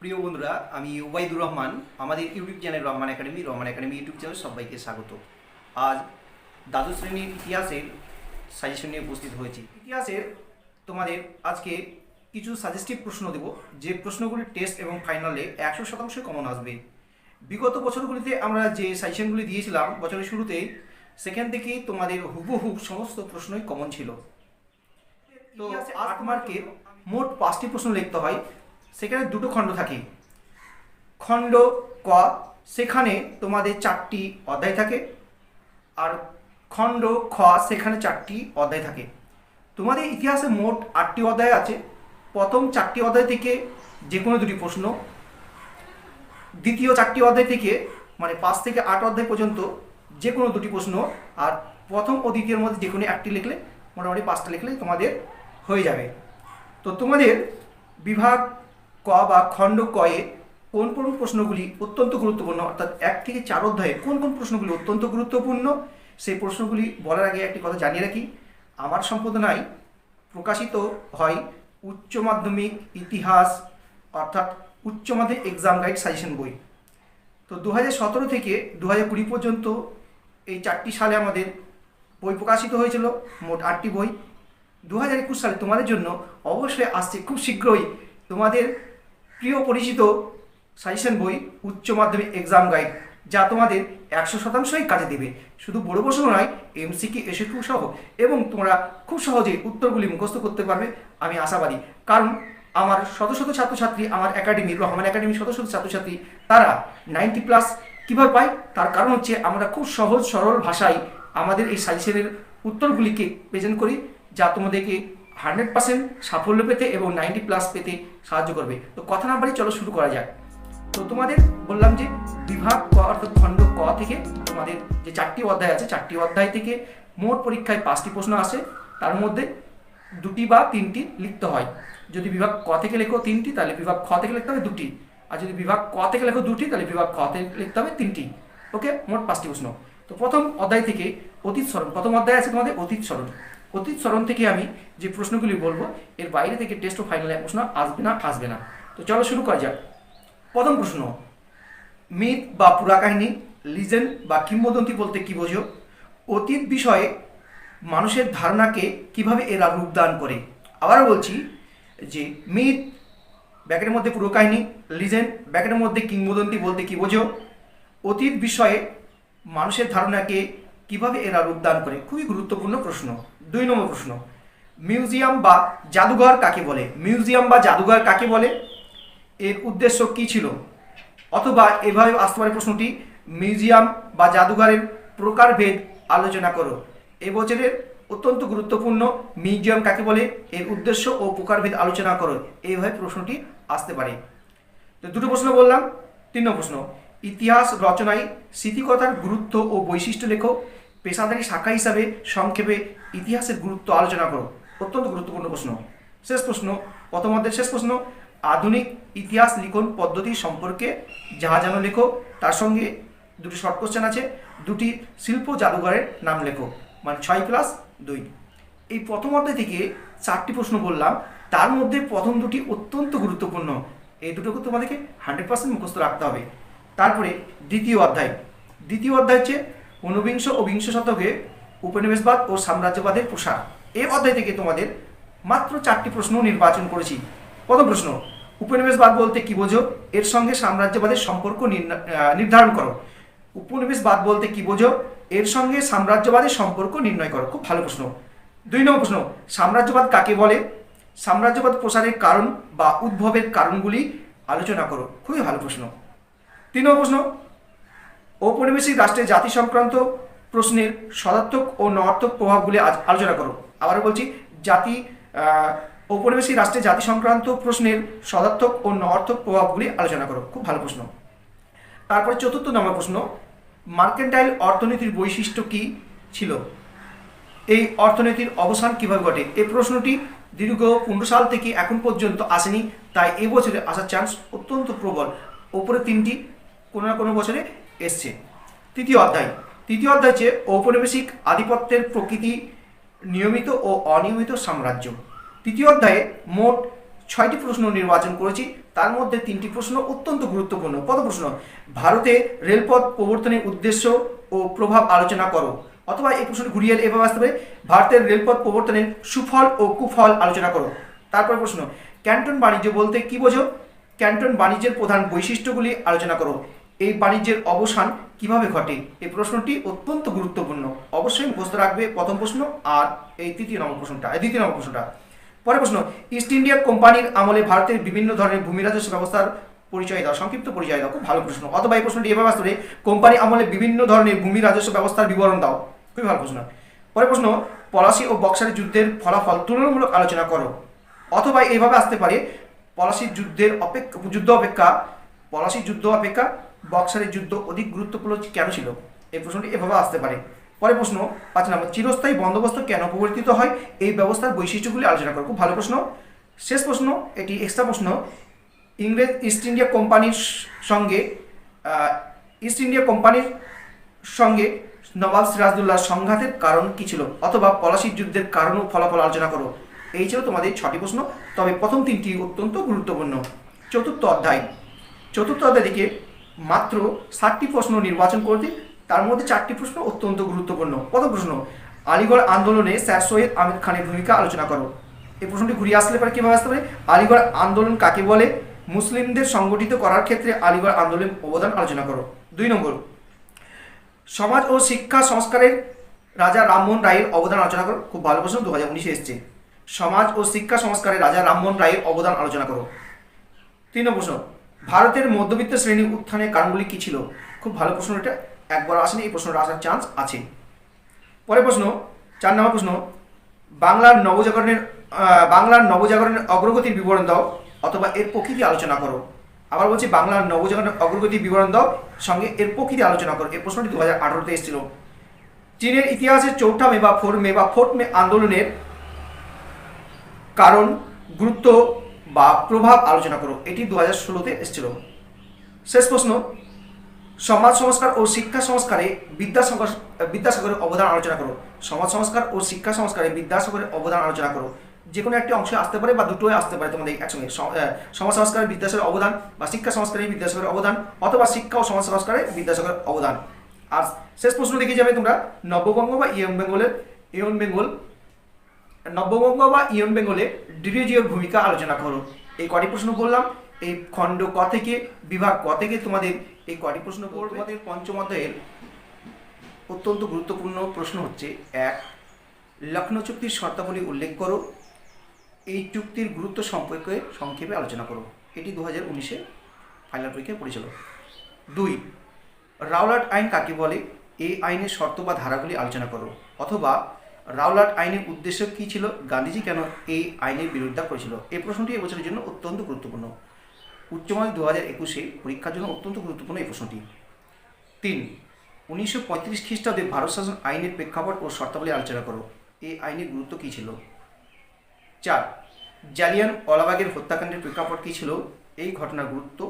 প্রিয় বন্ধুরা, আমি ওবাইদুর রহমান। আমাদের YouTube channel Rahman academy YouTube channel সবাইকে স্বাগত। আজ দ্বাদশ শ্রেণীর ইতিহাসের সাজেশন নিয়ে উপস্থিত হয়েছি। ইতিহাসের তোমাদের আজকে কিছু সাজেস্টিভ প্রশ্ন দেব, যে প্রশ্নগুলি টেস্ট এবং ফাইনালে 100% কমন আসবে। বিগত বছরগুলিতে আমরা যে সাজেশনগুলি দিয়েছিলাম বছরের শুরুতে, সেখান থেকে তোমাদের হুবহু সমস্ত প্রশ্নই কমন ছিল। তো 8 মার্কের মোট 5টি প্রশ্ন লিখতে হয়। সেখানে দুটো খণ্ড থাকে। খণ্ড ক, সেখানে তোমাদের 4টি অধ্যায় থাকে, আর খণ্ড খ, সেখানে 4টি অধ্যায় থাকে। তোমাদের ইতিহাসে মোট 8টি অধ্যায় আছে। প্রথম 4টি অধ্যায় থেকে যে কোনো দুটি প্রশ্ন, দ্বিতীয় 4টি অধ্যায় থেকে মানে 5 থেকে 8 অধ্যায় পর্যন্ত যে কোনো দুটি প্রশ্ন, আর প্রথম ও দ্বিতীয়ের মধ্যে যে কোনো একটি লিখলে, মোটামুটি 5টা লিখলে তোমাদের হয়ে যাবে। তো তোমাদের বিভাগ ক বা খণ্ড কয়ে কোন কোন প্রশ্নগুলি অত্যন্ত গুরুত্বপূর্ণ, অর্থাৎ 1 থেকে 4 অধ্যায়ে কোন কোন প্রশ্নগুলি অত্যন্ত গুরুত্বপূর্ণ, সেই প্রশ্নগুলি বলার আগে একটি কথা জানিয়ে রাখি। আমার সম্পাদনায় প্রকাশিত হয় উচ্চ মাধ্যমিক ইতিহাস, অর্থাৎ উচ্চ মাধ্যমিক এক্সাম গাইড সাজেশন বই। তো 2017 থেকে 2020 পর্যন্ত এই 4টি সালে আমাদের বই প্রকাশিত হয়েছিল, মোট 8টি বই। 2021 সালে তোমাদের জন্য অবশ্যই আসছে খুব শীঘ্রই তোমাদের প্রিয় পরিচিত সাজেশন বই উচ্চ মাধ্যমিক এক্সাম গাইড, যা তোমাদের 100%ই কাজে দেবে। শুধু বড় প্রশ্ন নয়, এমসিকিউ এসিকিউ সহ, এবং তোমরা খুব সহজেই উত্তরগুলি মুখস্থ করতে পারবে, আমি আশাবাদী। কারণ আমার শত শত ছাত্রছাত্রী, আমার একাডেমি রহমান একাডেমির শত শত ছাত্রছাত্রী, তারা 90+ কীভাবে পায়, তার কারণ হচ্ছে আমরা খুব সহজ সরল ভাষায় আমাদের এই সাজেশনের উত্তরগুলিকে প্রেজেন্ট করি, যা তোমাদেরকে 100% সাফল্য পেতে এবং 90+ পেতে সাহায্য করবে। তো কথা না বাড়ি, চলো শুরু করা যাক। তো তোমাদের বললাম যে বিভাগ ক অর্থাৎ খণ্ড ক থেকে তোমাদের যে 4টি অধ্যায় আছে, 4টি অধ্যায় থেকে মোট পরীক্ষায় 5টি প্রশ্ন আসে। তার মধ্যে 2টি বা 3টি লিখতে হয়। যদি বিভাগ ক থেকে লেখো 3টি, তাহলে বিভাগ খ থেকে লিখতে হবে 2টি। আর যদি বিভাগ ক থেকে লেখো 2টি, তাহলে বিভাগ খ থেকে লিখতে হবে 3টি। ওকে, মোট 5টি প্রশ্ন। তো প্রথম অধ্যায় থেকে অতীত স্মরণ, প্রথম অধ্যায় আছে তোমাদের অতীত স্মরণ। অতীত স্মরণ থেকে আমি যে প্রশ্নগুলি বলবো, এর বাইরে থেকে টেস্ট ও ফাইনালে প্রশ্ন আসবে না। তো চলো শুরু করা যাক। প্রথম প্রশ্ন, মিথ বা পুরাকাহিনী, লিজেন্ড বা কিংবদন্তি বলতে কি বোঝো? অতীত বিষয়ে মানুষের ধারণাকে কিভাবে এরা রূপদান করে? আবারও বলছি যে মিথ ব্যাকেটের মধ্যে পুরকাহিনী, লিজেন্ড ব্যাকেটের মধ্যে কিংবদন্তি বলতে কি বোঝো? অতীত বিষয়ে মানুষের ধারণাকে কিভাবে এরা রূপদান করে? খুবই গুরুত্বপূর্ণ প্রশ্ন। 2 নম্বর প্রশ্ন, মিউজিয়াম বা জাদুঘর কাকে বলে? মিউজিয়াম বা জাদুঘর কাকে বলে? এর উদ্দেশ্য কী ছিল? অথবা এভাবে আসতে পারে প্রশ্নটি, মিউজিয়াম বা জাদুঘরের প্রকারভেদ আলোচনা করো। এবছরের অত্যন্ত গুরুত্বপূর্ণ, মিউজিয়াম কাকে বলে, এর উদ্দেশ্য ও প্রকারভেদ আলোচনা করো, এইভাবে প্রশ্নটি আসতে পারে। তো 2টো প্রশ্ন বললাম। 3 নম্বর প্রশ্ন, ইতিহাস রচনায় স্মৃতিকথার গুরুত্ব ও বৈশিষ্ট্য লেখো। পেশাদারী শাখা হিসাবে সংক্ষেপে ইতিহাসের গুরুত্ব আলোচনা করো। অত্যন্ত গুরুত্বপূর্ণ প্রশ্ন। শেষ প্রশ্ন, প্রথম অধ্যায়ের শেষ প্রশ্ন, আধুনিক ইতিহাস লিখন পদ্ধতি সম্পর্কে যাহা জানো লেখো। তার সঙ্গে 2টি শর্ট কোশ্চেন আছে, 2টি শিল্প জাদুঘরের নাম লেখো, মানে 6+2। এই প্রথম অধ্যায় থেকে 4টি প্রশ্ন বললাম, তার মধ্যে প্রথম 2টি অত্যন্ত গুরুত্বপূর্ণ। এই দুটোকে তোমাদেরকে 100% মুখস্থ রাখতে হবে। তারপরে দ্বিতীয় অধ্যায় হচ্ছে ঊনবিংশ ও বিংশ শতকে উপনিবেশবাদ ও সাম্রাজ্যবাদের প্রসার। এই অধ্যায় থেকে তোমাদের মাত্র 4টি প্রশ্ন নির্বাচন করেছি। প্রথম প্রশ্ন, উপনিবেশবাদ বলতে কি বোঝো? এর সঙ্গে সাম্রাজ্যবাদের সম্পর্ক নির্ধারণ করো। উপনিবেশবাদ বলতে কি বোঝো? এর সঙ্গে সাম্রাজ্যবাদের সম্পর্ক নির্ণয় করো। খুব ভালো প্রশ্ন। 2 নম্বর প্রশ্ন, সাম্রাজ্যবাদ কাকে বলে? সাম্রাজ্যবাদ প্রসারের কারণ বা উদ্ভবের কারণগুলি আলোচনা করো। খুবই ভালো প্রশ্ন। 3 নম্বর প্রশ্ন, ঔপনিবেশিক রাষ্ট্রের জাতি সংক্রান্ত প্রশ্নের সদার্থক ও নয়ার্থক প্রভাবগুলি আলোচনা করো। আবারও বলছি, ঔপনিবেশিক রাষ্ট্রের জাতি সংক্রান্ত প্রশ্নের সদার্থক ও নয়ার্থক প্রভাবগুলি আলোচনা করো। খুব ভালো প্রশ্ন। তারপরে 4র্থ নম্বর প্রশ্ন, মার্কেন্টাইল অর্থনীতির বৈশিষ্ট্য কী ছিল? এই অর্থনীতির অবসান কীভাবে ঘটে? এই প্রশ্নটি দীর্ঘ 15 সাল থেকে এখন পর্যন্ত আসেনি, তাই এবছরে আসার চান্স অত্যন্ত প্রবল। ওপরে 3টি কোনো না কোনো বছরে এসছে। তৃতীয় অধ্যায় হচ্ছে ঔপনিবেশিক আধিপত্যের প্রকৃতি, নিয়মিত ও অনিয়মিত সাম্রাজ্য। তৃতীয় অধ্যায়ে মোট 6টি প্রশ্ন নির্বাচন করেছি, তার মধ্যে 3টি প্রশ্ন অত্যন্ত গুরুত্বপূর্ণ। প্রথম প্রশ্ন, ভারতে রেলপথ প্রবর্তনের উদ্দেশ্য ও প্রভাব আলোচনা করো। অথবা এই প্রশ্নটি ঘুরিয়ে এভাবে আসতে পারে, ভারতের রেলপথ প্রবর্তনের সুফল ও কুফল আলোচনা করো। তারপর প্রশ্ন, ক্যান্টন বাণিজ্য বলতে কি বোঝো? ক্যান্টন বাণিজ্যের প্রধান বৈশিষ্ট্যগুলি আলোচনা করো। এই বাণিজ্যের অবসান কিভাবে ঘটে? এই প্রশ্নটি অত্যন্ত গুরুত্বপূর্ণ, অবশ্যই মুখস্থ রাখবে প্রথম প্রশ্ন আর এই দ্বিতীয় নম্বর প্রশ্নটা। পরের প্রশ্ন, ইস্ট ইন্ডিয়া কোম্পানির আমলে ভারতের বিভিন্ন ধরনের ভূমি রাজস্ব ব্যবস্থার পরিচয় দাও, সংক্ষিপ্ত পরিচয় দাও। খুব ভালো প্রশ্ন। অথবা এই প্রশ্নটি এভাবে আসতে পারে, কোম্পানি আমলে বিভিন্ন ধরনের ভূমি রাজস্ব ব্যবস্থার বিবরণ দাও। খুবই ভালো প্রশ্ন। পরের প্রশ্ন, পলাশী ও বক্সারের যুদ্ধের ফলাফল তুলনামূলক আলোচনা করো। অথবা এইভাবে আসতে পারে, পলাশীর যুদ্ধ অপেক্ষা বক্সারের যুদ্ধ অধিক গুরুত্বপূর্ণ কেন ছিল? এই প্রশ্নটি এভাবে আসতে পারে। পরের প্রশ্ন 5 নম্বর, চিরস্থায়ী বন্দোবস্ত কেন প্রবর্তিত হয়? এই ব্যবস্থার বৈশিষ্ট্যগুলি আলোচনা করো। খুব ভালো প্রশ্ন। শেষ প্রশ্ন, এটি এক্সট্রা প্রশ্ন, ইংরেজ ইস্ট ইন্ডিয়া কোম্পানির সঙ্গে নবাব সিরাজদৌল্লার সংঘাতের কারণ কি ছিল? অথবা পলাশীর যুদ্ধের কারণ ও ফলাফল আলোচনা করো। এই ছিল তোমাদের 6টি প্রশ্ন, তবে প্রথম 3টি অত্যন্ত গুরুত্বপূর্ণ। চতুর্থ অধ্যায় থেকে মাত্র 7টি প্রশ্ন নির্বাচন করতে, তার মধ্যে 4টি প্রশ্ন অত্যন্ত গুরুত্বপূর্ণ। প্রথম প্রশ্ন, আলিগড় আন্দোলনে স্যার সৈয়দ আহমেদ খানের ভূমিকা আলোচনা করো। এই প্রশ্নটি ঘুরিয়ে আসলে পারে, কীভাবে আসতে পারে, আলিগড় আন্দোলন কাকে বলে? মুসলিমদের সংগঠিত করার ক্ষেত্রে আলিগড় আন্দোলনের অবদান আলোচনা করো। 2 নম্বর, সমাজ ও শিক্ষা সংস্কারের রাজা রামমোহন রায়ের অবদান আলোচনা করো। খুব ভালো প্রশ্ন, 2019-এ এসছে। সমাজ ও শিক্ষা সংস্কারে রাজা রামমোহন রায়ের অবদান আলোচনা করো। 3 নম্বর প্রশ্ন, ভারতের মধ্যবিত্ত শ্রেণীর উত্থানের কারণগুলি কি ছিল? খুব ভালো প্রশ্ন, এটা একবার আসেনি, এই প্রশ্নটা আসার চান্স আছে। পরের প্রশ্ন 4 নম্বর প্রশ্ন, বাংলার নবজাগরণের অগ্রগতির বিবরণ দাও, অথবা এর প্রকৃতি আলোচনা করো। আবার বলছি, বাংলার নবজাগরণের অগ্রগতির বিবরণ দাও, সঙ্গে এর প্রকৃতি আলোচনা করো। এই প্রশ্নটি 2018-তে এসেছিল। চীনের ইতিহাসের চৌঠা মে বা ফোর্থ মে আন্দোলনের কারণ, গুরুত্ব বা প্রভাব আলোচনা করো। এটি 2016-তে এসেছিল। শেষ প্রশ্ন, সমাজ সংস্কার ও শিক্ষা সংস্কারে বিদ্যাসাগরের অবদান আলোচনা করো। সমাজ সংস্কার ও শিক্ষা সংস্কারে বিদ্যাসাগরের অবদান আলোচনা করো। যে কোনো একটি অংশে আসতে পারে বা দুটোই আসতে পারে তোমাদের একসঙ্গে। সমাজ সংস্কারে বিদ্যাসাগরের অবদান, বা শিক্ষা সংস্কারে বিদ্যাসাগরের অবদান, অথবা শিক্ষা ও সমাজ সংস্কারে বিদ্যাসাগরের অবদান। আর শেষ প্রশ্ন দেখে যাবে তোমরা, নব্যবঙ্গ বা ইয়ং বেঙ্গলে ডিভিজিওর ভূমিকা আলোচনা করো। এই কটি প্রশ্ন বললাম। এই খণ্ড ক থেকে বিভাগ ক থেকে তোমাদের এই কটি প্রশ্ন পড়বে। তোমাদের পঞ্চম অধ্যায়ের অত্যন্ত গুরুত্বপূর্ণ প্রশ্ন হচ্ছে 1, লখনৌ চুক্তির শর্তাবলী উল্লেখ করো। এই চুক্তির গুরুত্ব সম্পর্কে সংক্ষেপে আলোচনা করো। এটি 2019-এ ফাইনাল পরীক্ষায় পড়েছিল। 2, রাওলাট আইন কাকে বলে? এই আইনের শর্ত বা ধারাগুলি আলোচনা করো। অথবা রাওলাট আইনের উদ্দেশ্য কী ছিল? গান্ধীজি কেন এই আইনের বিরোধিতা করেছিল? এই প্রশ্নটি এবছরের জন্য অত্যন্ত গুরুত্বপূর্ণ। উচ্চ মাধ্যমিক 2021-এ পরীক্ষার জন্য অত্যন্ত গুরুত্বপূর্ণ এই প্রশ্নটি। 3, 1935 খ্রিস্টাব্দে ভারত শাসন আইনের প্রেক্ষাপট ও শর্তাবলী আলোচনা করো। এই আইনের গুরুত্ব কী ছিল? 4, জালিয়ানওয়ালাবাগের হত্যাকাণ্ডের প্রেক্ষাপট কী ছিল? এই ঘটনার গুরুত্ব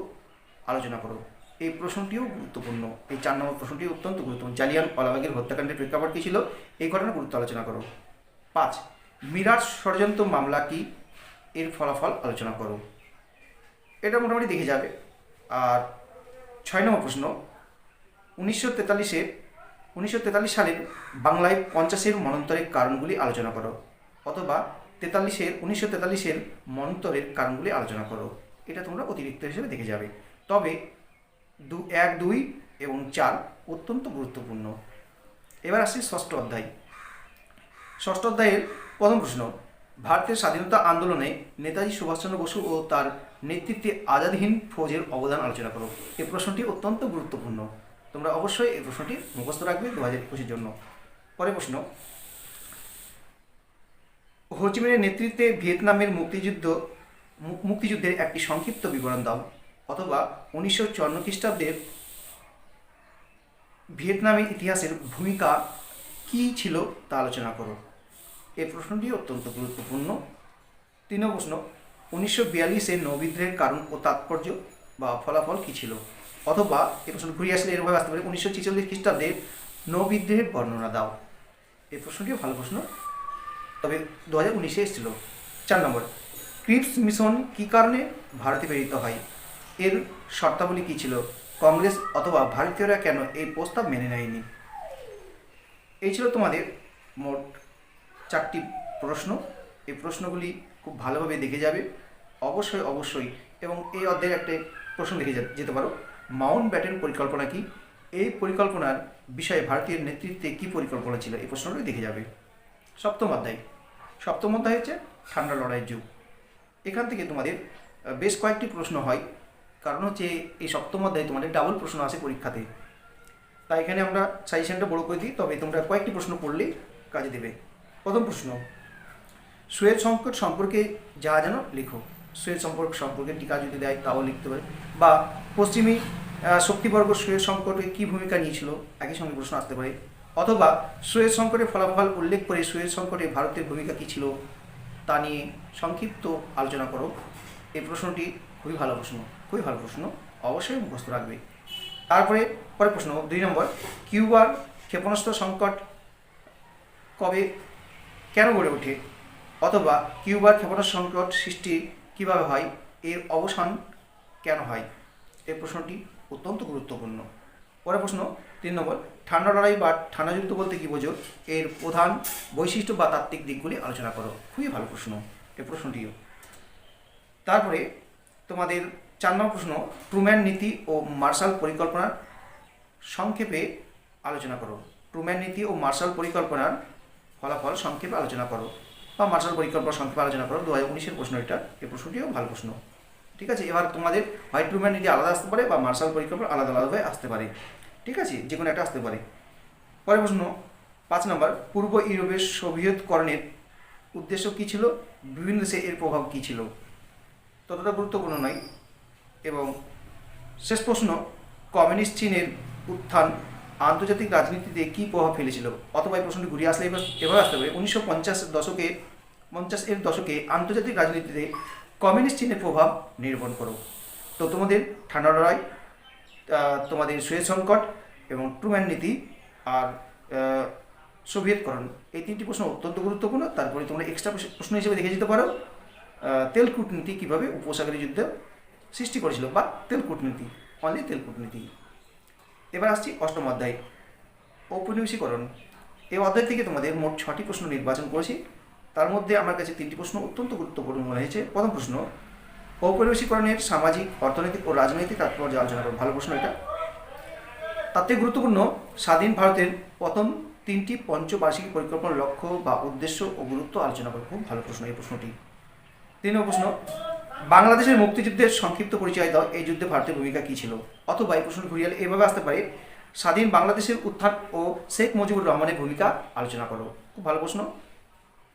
আলোচনা করো। এই প্রশ্নটিও গুরুত্বপূর্ণ। এই 4 নম্বর প্রশ্নটি অত্যন্ত গুরুত্বপূর্ণ। জালিয়ানওয়ালাবাগের হত্যাকাণ্ডের প্রেক্ষাপট কী ছিল? এই ঘটনার গুরুত্ব আলোচনা করো। 5, মিরাট ষড়যন্ত্র মামলা কি? এর ফলাফল আলোচনা করো। এটা মোটামুটি দেখে যাবে। আর 6 নম্বর প্রশ্ন, 1943 সালের বাংলায় 50-এর মন্বন্তরের কারণগুলি আলোচনা করো। অথবা 1943-এর মন্বন্তরের কারণগুলি আলোচনা করো। এটা তোমরা অতিরিক্ত হিসেবে দেখে যাবে। তবে 1, 2 এবং 4 অত্যন্ত গুরুত্বপূর্ণ। এবার আসছি ষষ্ঠ অধ্যায়ের প্রথম প্রশ্ন, ভারতের স্বাধীনতা আন্দোলনে নেতাজি সুভাষচন্দ্র বসু ও তার নেতৃত্বে আজাদ হিন্দ ফৌজের অবদান আলোচনা করো। এই প্রশ্নটি অত্যন্ত গুরুত্বপূর্ণ। তোমরা অবশ্যই এই প্রশ্নটি মুখস্থ রাখবে 2021-এর জন্য। পরের প্রশ্ন, হোচিমিনের নেতৃত্বে ভিয়েতনামের মুক্তিযুদ্ধের একটি সংক্ষিপ্ত বিবরণ দাও। অথবা 1954 খ্রিস্টাব্দের ভিয়েতনামের ইতিহাসের ভূমিকা কী ছিল তা আলোচনা করো। এই প্রশ্নটি অত্যন্ত গুরুত্বপূর্ণ। 3 নম্বর প্রশ্ন, 1942-এর নৌবিদ্রোহের কারণ ও তাৎপর্য বা ফলাফল কী ছিল? অথবা এই প্রশ্ন ঘুরিয়ে আসলে এরভাবে আসতে পারে, 1946 খ্রিস্টাব্দে নৌবিদ্রোহের বর্ণনা দাও। এই প্রশ্নটিও ভালো প্রশ্ন, তবে 2019-এ এসেছিল। 4 নম্বর, ক্রিপস মিশন কী কারণে ভারতে প্রেরিত হয়? এর শর্তাবলী কী ছিল? কংগ্রেস অথবা ভারতীয়রা কেন এই প্রস্তাব মেনে নেয়নি? এই ছিল তোমাদের মোট 4টি প্রশ্ন। এই প্রশ্নগুলি খুব ভালোভাবে দেখে যাবে অবশ্যই। এবং এই অধ্যায়ের একটা প্রশ্ন দেখে যেতে পারো, মাউন্ট ব্যাটেন পরিকল্পনা কি? এই পরিকল্পনার বিষয়ে ভারতীয় নেতৃত্বে কী পরিকল্পনা ছিল? এই প্রশ্নটি দেখে যাবে। সপ্তম অধ্যায় হচ্ছে ঠান্ডা লড়াইয়ের যুগ। এখান থেকে তোমাদের বেশ কয়েকটি প্রশ্ন হয়, কারণ হচ্ছে এই সপ্তম অধ্যায়ে তোমাদের ডাবল প্রশ্ন আসে পরীক্ষাতে, তাই এখানে আমরা সাজেশনটা বড় করে দিই, তবে তোমরা কয়েকটি প্রশ্ন পড়লে কাজে দেবে। প্রথম প্রশ্ন, সুয়েজ সংকট সম্পর্কে যা জানো লিখো। সুয়েজ সম্পর্কে টিকা যদি দেয় তাও লিখতে পারে, বা পশ্চিমী শক্তিবর্গ সুয়েজ সংকটে কী ভূমিকা নিয়েছিল, একই সঙ্গে প্রশ্ন আসতে পারে। অথবা সুয়েজ সংকটের ফলাফল উল্লেখ করে সুয়েজ সংকটে ভারতের ভূমিকা কী ছিল তা নিয়ে সংক্ষিপ্ত আলোচনা করো। এই প্রশ্নটি খুবই ভালো প্রশ্ন, অবশ্যই মুখস্থ রাখবে। তারপরে পরের প্রশ্ন 2 নম্বর, কিউবার ক্ষেপণাস্ত্র সংকট কেন গড়ে ওঠে? অথবা কিউবার ক্ষেপণাস্ত্র সংকট সৃষ্টি কীভাবে হয়, এর অবসান কেন হয়? এই প্রশ্নটি অত্যন্ত গুরুত্বপূর্ণ। পরের প্রশ্ন 3 নম্বর, ঠান্ডা লড়াই বা ঠান্ডা যুদ্ধ বলতে কী বোঝো? এর প্রধান বৈশিষ্ট্য বা তাত্ত্বিক দিকগুলি আলোচনা করো। খুবই ভালো প্রশ্ন এই প্রশ্নটিও। তারপরে তোমাদের 4 নম্বর প্রশ্ন, ট্রুম্যান নীতি ও মার্শাল পরিকল্পনার সংক্ষেপে আলোচনা করো। ট্রুম্যান নীতি ও মার্শাল পরিকল্পনার ফলাফল সংক্ষেপে আলোচনা করো, বা মার্শাল পরিকল্পনা সংক্ষেপে আলোচনা করো। 2019-এর প্রশ্ন এটা। এই প্রশ্নটিও ভালো প্রশ্ন। ঠিক আছে, এবার তোমাদের হয় ট্রুম্যান নীতি আলাদা আসতে পারে বা মার্শাল পরিকল্পনা আলাদাভাবে আসতে পারে। ঠিক আছে, যে কোনো একটা আসতে পারে। পরের প্রশ্ন 5 নম্বর, পূর্ব ইউরোপের সোভিয়েতকরণের উদ্দেশ্য কী ছিল? বিভিন্ন দেশে এর প্রভাব কী ছিল? ততটা গুরুত্বপূর্ণ নয়। এবং শেষ প্রশ্ন, কমিউনিস্ট চীনের উত্থান আন্তর্জাতিক রাজনীতিতে কী প্রভাব ফেলেছিল? অথবা এই প্রশ্নটি ঘুরিয়ে আসলে এভাবে আসতে পারে, 1950-এর দশকে আন্তর্জাতিক রাজনীতিতে কমিউনিস্ট চীনের প্রভাব নিরূপণ করো। তো তোমাদের ঠান্ডা লড়াই, তোমাদের সুয়েজ সংকট এবং ট্রুম্যান নীতি আর সোভিয়েতকরণ, এই 3টি প্রশ্ন অত্যন্ত গুরুত্বপূর্ণ। তারপরে তোমরা এক্সট্রা প্রশ্ন হিসেবে দেখে যেতে পারো তেল কূটনীতি কীভাবে উপসাগরীয় যুদ্ধ সৃষ্টি করেছিল, বা তেল কূটনীতি। এবার আসছি 8ম অধ্যায়, ঔপনিবেশিকরণ। এই অধ্যায় থেকে তোমাদের মোট 6টি প্রশ্ন নির্বাচন করেছি। তার মধ্যে আমার কাছে 3টি প্রশ্ন অত্যন্ত গুরুত্বপূর্ণ মনে হয়েছে। প্রথম প্রশ্ন, ঔপনিবেশিকরণের সামাজিক, অর্থনৈতিক ও রাজনৈতিক তাৎপর্য আলোচনা করো। ভালো প্রশ্ন এটা। তার থেকে গুরুত্বপূর্ণ, স্বাধীন ভারতের প্রথম 3টি পঞ্চবার্ষিকী পরিকল্পনার লক্ষ্য বা উদ্দেশ্য ও গুরুত্ব আলোচনা করো। খুব ভালো প্রশ্ন এই প্রশ্নটি। 3 নম্বর প্রশ্ন, বাংলাদেশের মুক্তিযুদ্ধের সংক্ষিপ্ত পরিচয় দাও। এই যুদ্ধে ভারতের ভূমিকা কী ছিল? অথবা এই প্রশ্ন ঘুরিয়ে এভাবে আসতে পারে, স্বাধীন বাংলাদেশের উত্থান ও শেখ মুজিবুর রহমানের ভূমিকা আলোচনা করো। খুব ভালো প্রশ্ন।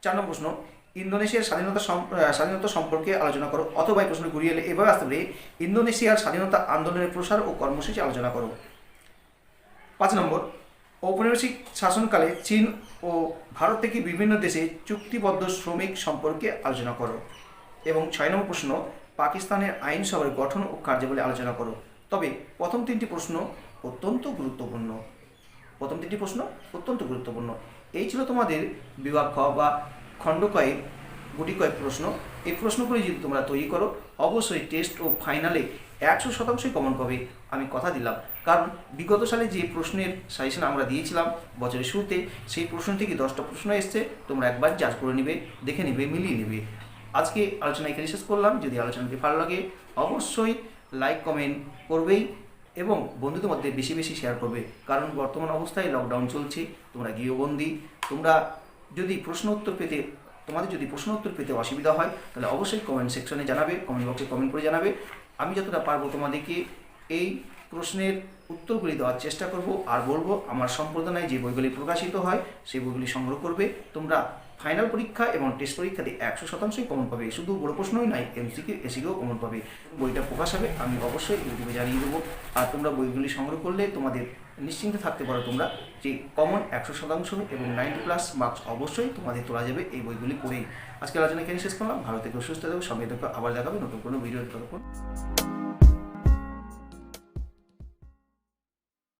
4 নম্বর প্রশ্ন, ইন্দোনেশিয়ার স্বাধীনতা সম্পর্কে আলোচনা করো। অথবা এই প্রশ্ন ঘুরিয়ে এভাবে আসতে পারে, ইন্দোনেশিয়ার স্বাধীনতা আন্দোলনের প্রসার ও কর্মসূচি আলোচনা করো। 5 নম্বর, ঔপনিবেশিক শাসনকালে চীন ও ভারত থেকে বিভিন্ন দেশে চুক্তিবদ্ধ শ্রমিক সম্পর্কে আলোচনা করো। এবং 6 নম্বর প্রশ্ন, পাকিস্তানের আইনসভার গঠন ও কার্যাবলী আলোচনা করো। তবে প্রথম 3টি প্রশ্ন অত্যন্ত গুরুত্বপূর্ণ। এই ছিল তোমাদের বিভাগ খ বা খণ্ড কয়েক গুটি কয়েক প্রশ্ন। এই প্রশ্নগুলি যদি তোমরা তৈরি করো, অবশ্যই টেস্ট ও ফাইনালে 100% কমন পাবে, আমি কথা দিলাম। কারণ বিগত সালে যে প্রশ্নের সাজেশন আমরা দিয়েছিলাম বছরের শুরুতে, সেই প্রশ্ন থেকে 10টা প্রশ্ন এসছে। তোমরা একবার যাচ করে নিবে, দেখে নিবে, মিলিয়ে নেবে। আজকে আলোচনা এখানে শেষ করলাম। যদি আলোচনাটি ভালো লাগে অবশ্যই লাইক কমেন্ট করবেই এবং বন্ধুদের মধ্যে বেশি বেশি শেয়ার করবে। কারণ বর্তমান অবস্থায় লকডাউন চলছে, তোমরা গৃহবন্দী। তোমাদের যদি প্রশ্ন উত্তর পেতে অসুবিধা হয় তাহলে অবশ্যই কমেন্ট সেকশনে জানাবে, কমেন্ট বক্সে কমেন্ট করে জানাবে। আমি যতটা পারবো তোমাদেরকে এই প্রশ্নের উত্তরগুলি দেওয়ার চেষ্টা করব। আর বলবো, আমার সম্প্রদানায় যে বইগুলি প্রকাশিত হয় সেই বইগুলি সংগ্রহ করবে। তোমরা ফাইনাল পরীক্ষা এবং টেস্ট পরীক্ষাতে 100% কমন পাবে। শুধু বড় প্রশ্নই নয়, এমসিকিউ এসিকিউ কমন পাবে। বইটা প্রকাশ হবে আমি অবশ্যই ইউটিউবে জানিয়ে দেবো। আর তোমরা বইগুলি সংগ্রহ করলে তোমাদের নিশ্চিন্তে থাকতে পারো তোমরা যে কমন 100% এবং 90+ মার্কস অবশ্যই তোমাদের তোলা যাবে এই বইগুলি পড়েই। আজকে আলোচনা এখানে শেষ করলাম। ভালো থেকো, সুস্থ থেকো, সঙ্গে থেকো। আবার দেখাবে নতুন কোনো ভিডিও। ততক্ষণ